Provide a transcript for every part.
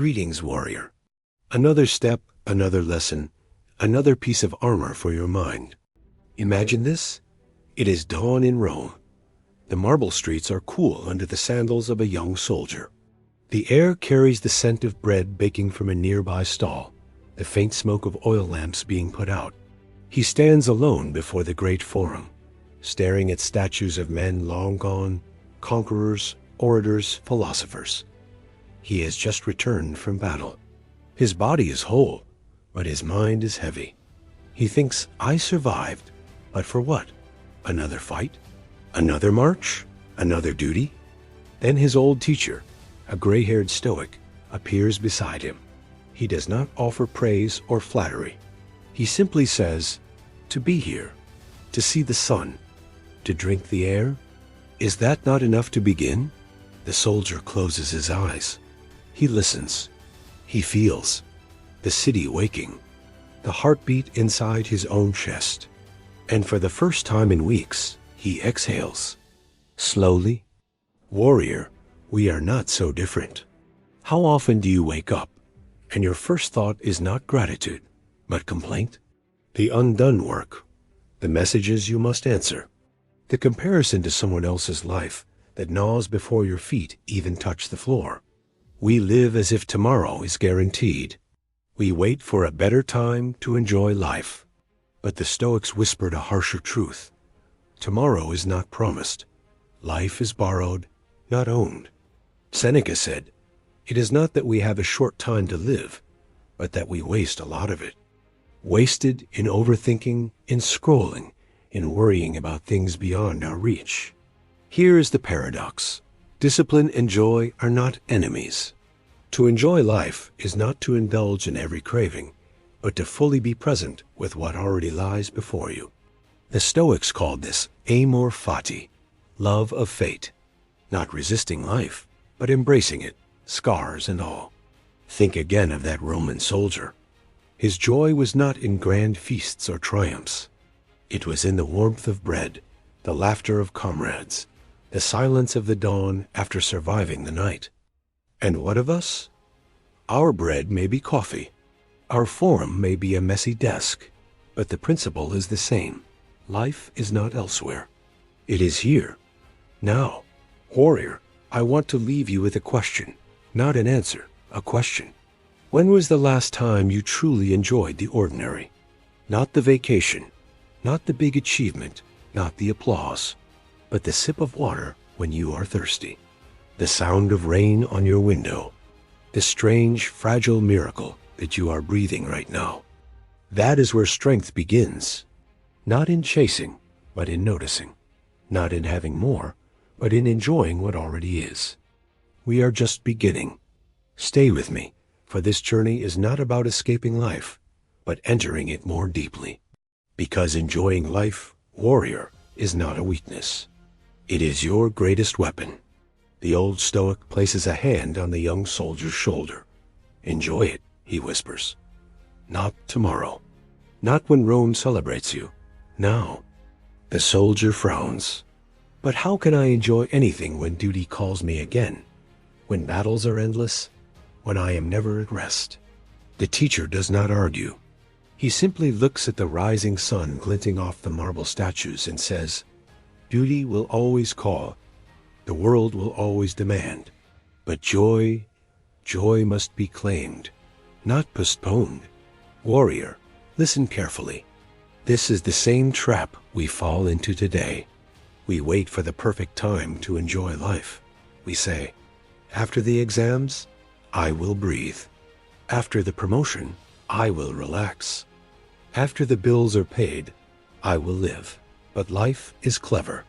Greetings, warrior. Another step, another lesson, another piece of armor for your mind. Imagine this. It is dawn in Rome. The marble streets are cool under the sandals of a young soldier. The air carries the scent of bread baking from a nearby stall, the faint smoke of oil lamps being put out. He stands alone before the great forum, staring at statues of men long gone, conquerors, orators, philosophers. He has just returned from battle. His body is whole, but his mind is heavy. He thinks, I survived, but for what? Another fight? Another march? Another duty? Then his old teacher, a gray-haired Stoic, appears beside him. He does not offer praise or flattery. He simply says, to be here, to see the sun, to drink the air. Is that not enough to begin? The soldier closes his eyes. He listens. He feels the city waking, the heartbeat inside his own chest. And for the first time in weeks, he exhales. Slowly. Warrior, we are not so different. How often do you wake up, and your first thought is not gratitude, but complaint? The undone work, the messages you must answer, the comparison to someone else's life that gnaws before your feet even touch the floor. We live as if tomorrow is guaranteed. We wait for a better time to enjoy life. But the Stoics whispered a harsher truth. Tomorrow is not promised. Life is borrowed, not owned. Seneca said, it is not that we have a short time to live, but that we waste a lot of it. Wasted in overthinking, in scrolling, in worrying about things beyond our reach. Here is the paradox. Discipline and joy are not enemies. To enjoy life is not to indulge in every craving, but to fully be present with what already lies before you. The Stoics called this amor fati, love of fate, not resisting life, but embracing it, scars and all. Think again of that Roman soldier. His joy was not in grand feasts or triumphs. It was in the warmth of bread, the laughter of comrades, the silence of the dawn after surviving the night. And what of us? Our bread may be coffee. Our forum may be a messy desk, but the principle is the same. Life is not elsewhere. It is here. Now, warrior, I want to leave you with a question, not an answer, a question. When was the last time you truly enjoyed the ordinary? Not the vacation, not the big achievement, not the applause, but the sip of water when you are thirsty, the sound of rain on your window, the strange, fragile miracle that you are breathing right now. That is where strength begins, not in chasing, but in noticing, not in having more, but in enjoying what already is. We are just beginning. Stay with me, for this journey is not about escaping life, but entering it more deeply. Because enjoying life, warrior, is not a weakness. It is your greatest weapon. The old Stoic places a hand on the young soldier's shoulder. Enjoy it, he whispers. Not tomorrow. Not when Rome celebrates you. Now. The soldier frowns. But how can I enjoy anything when duty calls me again? When battles are endless? When I am never at rest? The teacher does not argue. He simply looks at the rising sun glinting off the marble statues and says, duty will always call. The world will always demand. But joy must be claimed, not postponed. Warrior, listen carefully. This is the same trap we fall into today. We wait for the perfect time to enjoy life. We say, after the exams, I will breathe. After the promotion, I will relax. After the bills are paid, I will live. But life is clever.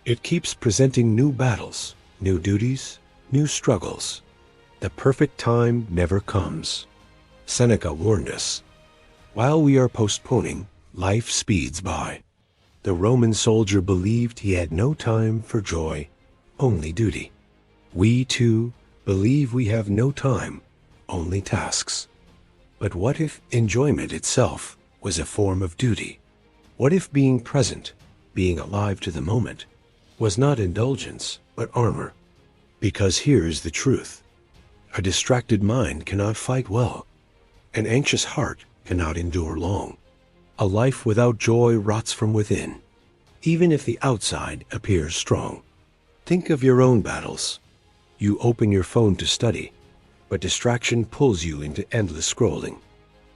It keeps presenting new battles, new duties, new struggles. The perfect time never comes. Seneca warned us. While we are postponing, life speeds by. The Roman soldier believed he had no time for joy, only duty. We, too, believe we have no time, only tasks. But what if enjoyment itself was a form of duty? What if being present, being alive to the moment, was not indulgence, but armor? Because here's the truth. A distracted mind cannot fight well. An anxious heart cannot endure long. A life without joy rots from within, even if the outside appears strong. Think of your own battles. You open your phone to study, but distraction pulls you into endless scrolling.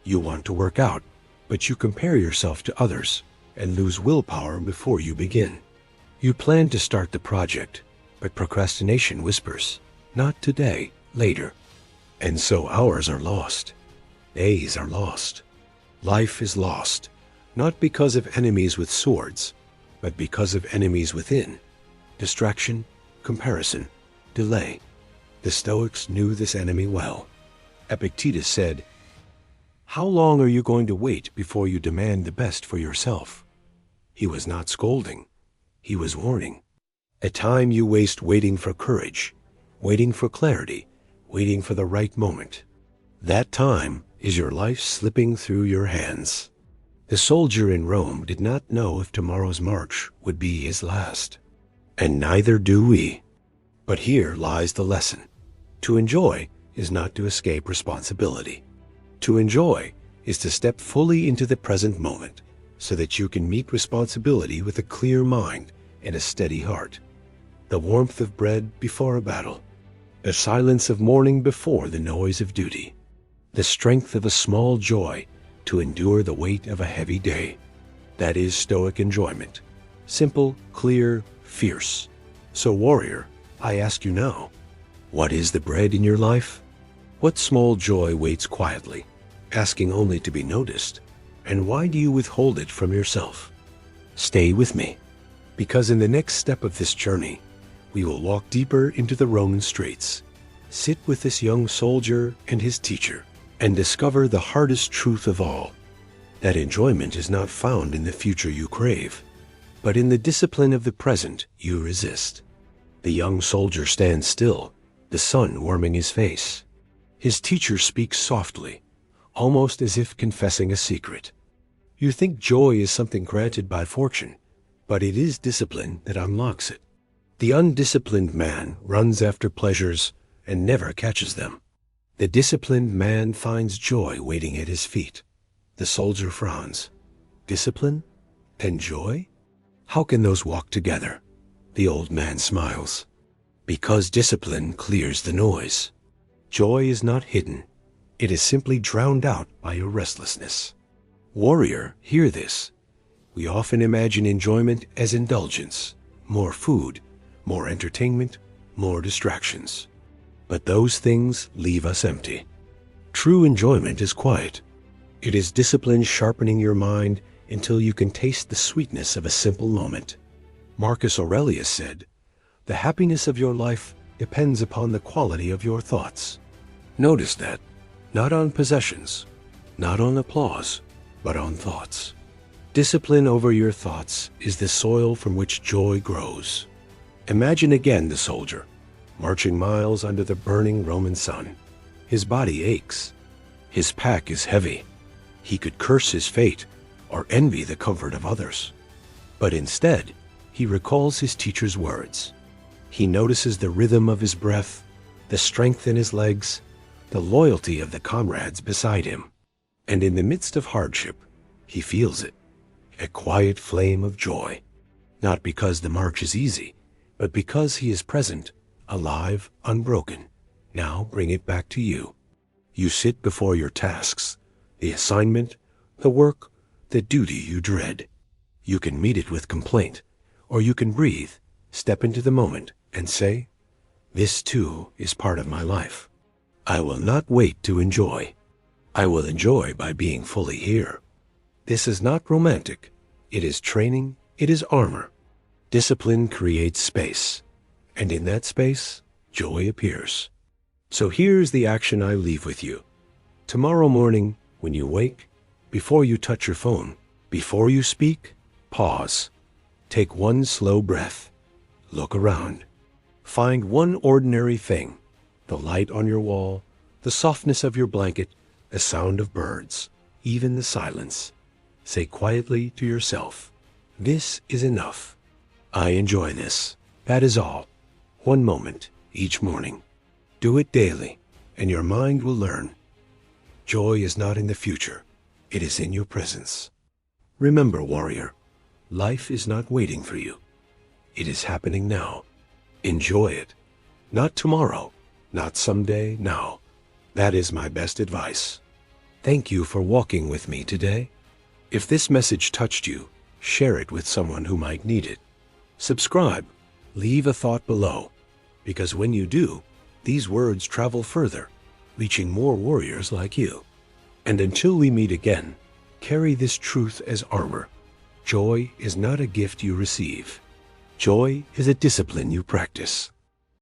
You want to work out, but you compare yourself to others and lose willpower before you begin. You plan to start the project, but procrastination whispers, "Not today, later." And so hours are lost. Days are lost. Life is lost, not because of enemies with swords, but because of enemies within. Distraction, comparison, delay. The Stoics knew this enemy well. Epictetus said, "How long are you going to wait before you demand the best for yourself?" He was not scolding. He was warning. A time you waste waiting for courage, waiting for clarity, waiting for the right moment. That time is your life slipping through your hands. The soldier in Rome did not know if tomorrow's march would be his last. And neither do we. But here lies the lesson. To enjoy is not to escape responsibility. To enjoy is to step fully into the present moment so that you can meet responsibility with a clear mind and a steady heart. The warmth of bread before a battle. The silence of morning before the noise of duty. The strength of a small joy to endure the weight of a heavy day. That is Stoic enjoyment. Simple, clear, fierce. So warrior, I ask you now, what is the bread in your life? What small joy waits quietly, asking only to be noticed? And why do you withhold it from yourself? Stay with me, because in the next step of this journey, we will walk deeper into the Roman streets, sit with this young soldier and his teacher, and discover the hardest truth of all, that enjoyment is not found in the future you crave, but in the discipline of the present you resist. The young soldier stands still, the sun warming his face. His teacher speaks softly, almost as if confessing a secret. You think joy is something granted by fortune, but it is discipline that unlocks it. The undisciplined man runs after pleasures and never catches them. The disciplined man finds joy waiting at his feet. The soldier frowns. Discipline and joy? How can those walk together? The old man smiles. Because discipline clears the noise. Joy is not hidden. It is simply drowned out by your restlessness. Warrior, hear this. We often imagine enjoyment as indulgence, more food, more entertainment, more distractions. But those things leave us empty. True enjoyment is quiet. It is discipline sharpening your mind until you can taste the sweetness of a simple moment. Marcus Aurelius said, "The happiness of your life depends upon the quality of your thoughts." Notice that, not on possessions, not on applause, but on thoughts. Discipline over your thoughts is the soil from which joy grows. Imagine again the soldier, marching miles under the burning Roman sun. His body aches. His pack is heavy. He could curse his fate or envy the comfort of others. But instead, he recalls his teacher's words. He notices the rhythm of his breath, the strength in his legs, the loyalty of the comrades beside him. And in the midst of hardship, he feels it, a quiet flame of joy, not because the march is easy, but because he is present, alive, unbroken. Now bring it back to you. You sit before your tasks, the assignment, the work, the duty you dread. You can meet it with complaint, or you can breathe, step into the moment, and say, "This too is part of my life. I will not wait to enjoy. I will enjoy by being fully here." This is not romantic. It is training. It is armor. Discipline creates space, and in that space, joy appears. So here's the action I leave with you. Tomorrow morning, when you wake, before you touch your phone, before you speak, pause. Take one slow breath. Look around. Find one ordinary thing, the light on your wall, the softness of your blanket, the sound of birds, even the silence. Say quietly to yourself, "This is enough. I enjoy this." That is all. One moment each morning. Do it daily. and your mind will learn. Joy is not in the future. It is in your presence. Remember, warrior, life is not waiting for you. It is happening now. Enjoy it. Not tomorrow, not someday, now. That is my best advice. Thank you for walking with me today. If this message touched you, share it with someone who might need it. Subscribe. Leave a thought below, because when you do, these words travel further, reaching more warriors like you. And until we meet again, carry this truth as armor. Joy is not a gift you receive. Joy is a discipline you practice.